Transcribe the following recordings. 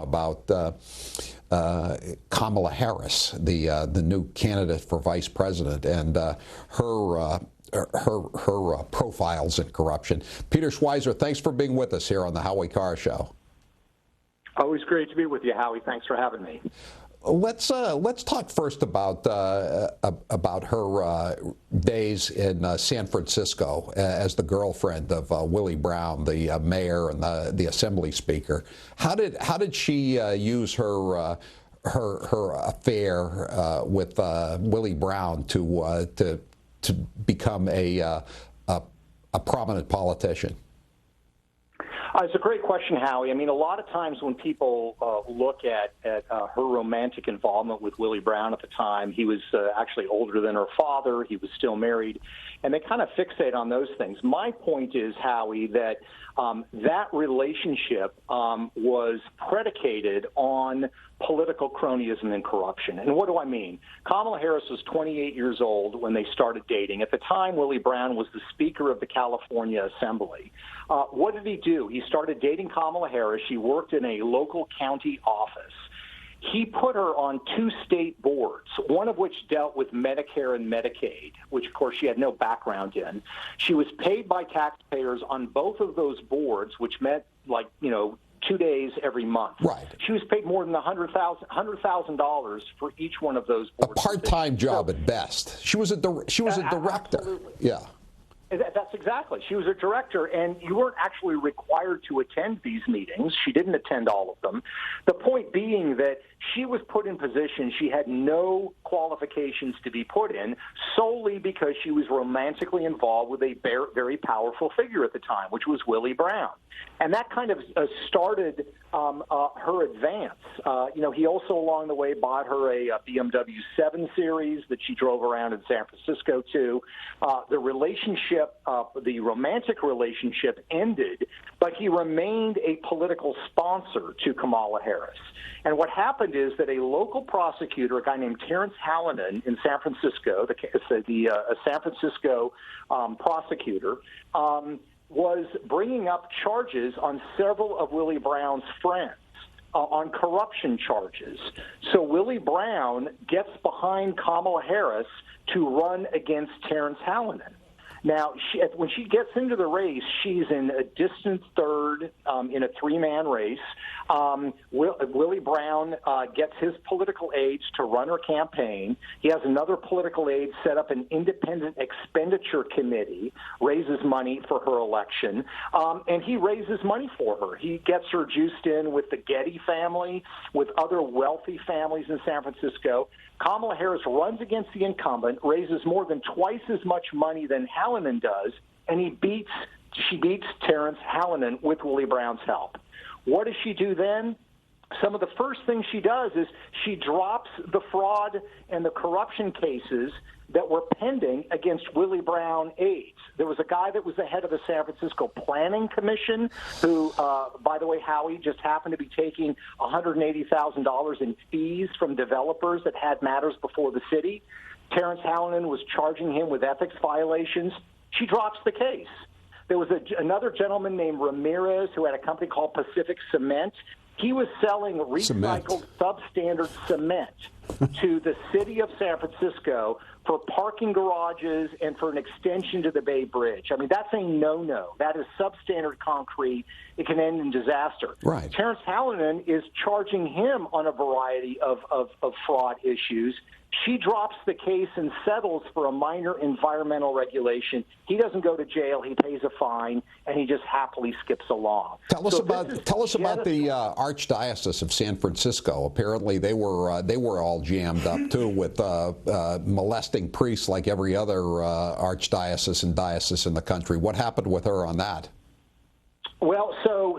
about Kamala Harris, the new candidate for vice president, and her profiles in corruption. Peter Schweizer, thanks for being with us here on the Howie Carr Show. Always great to be with you, Howie. Thanks for having me. Let's talk first about her days in San Francisco as the girlfriend of Willie Brown, the mayor and the assembly speaker. How did she use her affair with Willie Brown to become a prominent politician? It's a great question, Howie. I mean, a lot of times when people look at her romantic involvement with Willie Brown at the time, he was actually older than her father. He was still married, and they kind of fixate on those things. My point is, Howie, that that relationship was predicated on political cronyism and corruption. And what do I mean? Kamala Harris was 28 years old when they started dating. At the time, Willie Brown was the Speaker of the California Assembly. What did he do? He started dating Kamala Harris. She worked in a local county office. He put her on 2 state boards, one of which dealt with Medicare and Medicaid, which, of course, she had no background in. She was paid by taxpayers on both of those boards, which meant, 2 days every month. Right. She was paid more than $100,000 for each one of those boards. A part-time job at best. She was a director. Absolutely. Yeah. That's exactly. She was a director, and you weren't actually required to attend these meetings. She didn't attend all of them. The point being that she was put in position she had no qualifications to be put in solely because she was romantically involved with a very powerful figure at the time, which was Willie Brown. And that kind of started her advance. He also along the way bought her a BMW 7 Series that she drove around in San Francisco to. The relationship, the romantic relationship ended, but he remained a political sponsor to Kamala Harris. And what happened is that a local prosecutor, a guy named Terrence Hallinan in San Francisco, the San Francisco prosecutor, was bringing up charges on several of Willie Brown's friends on corruption charges. So Willie Brown gets behind Kamala Harris to run against Terrence Hallinan. Now, when she gets into the race, she's in a distant third in a 3-man race. Willie Brown gets his political aides to run her campaign. He has another political aide set up an independent expenditure committee, raises money for her election, and he raises money for her. He gets her juiced in with the Getty family, with other wealthy families in San Francisco. Kamala Harris runs against the incumbent, raises more than twice as much money than Hallinan does, and she beats Terrence Hallinan with Willie Brown's help. What does she do then? Some of the first things she does is she drops the fraud and the corruption cases that were pending against Willie Brown aides. There was a guy that was the head of the San Francisco Planning Commission who, by the way, Howie, just happened to be taking $180,000 in fees from developers that had matters before the city. Terrence Hallinan was charging him with ethics violations. She drops the case. There was another gentleman named Ramirez who had a company called Pacific Cement. He was selling recycled substandard cement to the city of San Francisco for parking garages and for an extension to the Bay Bridge. I mean, that's a no-no. That is substandard concrete. It can end in disaster. Right. Terrence Hallinan is charging him on a variety of fraud issues. She drops the case and settles for a minor environmental regulation. He doesn't go to jail. He pays a fine, and he just happily skips along. Tell us about the Archdiocese of San Francisco. Apparently, they were all jammed up too with molesting priests like every other archdiocese and diocese in the country. What happened with her on that? Well, so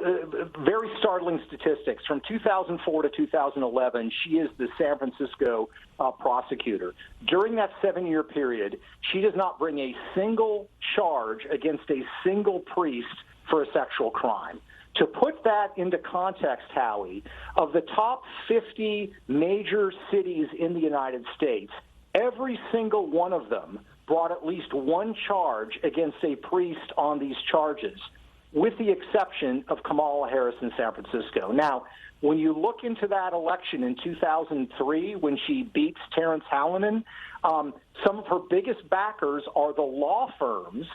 very startling statistics. From 2004 to 2011, she is the San Francisco prosecutor. During that 7-year period, she does not bring a single charge against a single priest for a sexual crime. To put that into context, Howie, of the top 50 major cities in the United States, every single one of them brought at least one charge against a priest on these charges. with the exception of Kamala Harris in San Francisco. Now, when you look into that election in 2003, when she beats Terrence Hallinan, some of her biggest backers are the law firms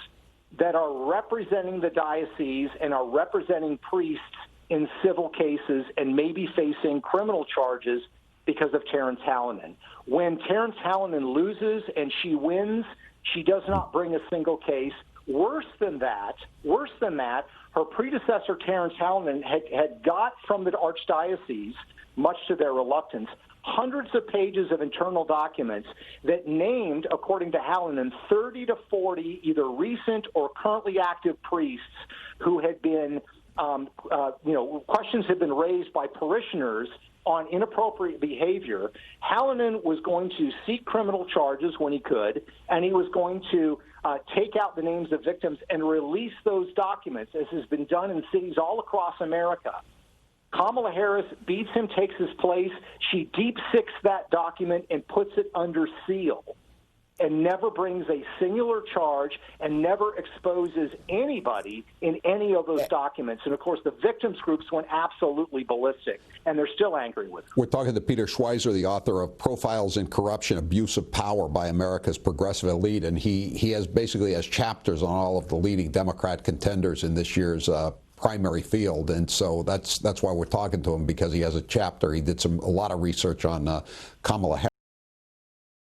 that are representing the diocese and are representing priests in civil cases and maybe facing criminal charges because of Terrence Hallinan. When Terrence Hallinan loses and she wins, she does not bring a single case. Worse than that, her predecessor, Terrence Hallinan, had got from the archdiocese, much to their reluctance, hundreds of pages of internal documents that named, according to Hallinan, 30 to 40 either recent or currently active priests who had been, questions had been raised by parishioners on inappropriate behavior. Hallinan was going to seek criminal charges when he could, and he was going to take out the names of victims and release those documents, as has been done in cities all across America. Kamala Harris beats him, takes his place. She deep-sixes that document and puts it under seal and never brings a singular charge and never exposes anybody in any of those documents. And, of course, the victims groups went absolutely ballistic, and they're still angry with her. We're talking to Peter Schweizer, the author of Profiles in Corruption, Abuse of Power by America's Progressive Elite, and he has chapters on all of the leading Democrat contenders in this year's primary field, and so that's why we're talking to him, because he has a chapter. He did a lot of research on Kamala Harris.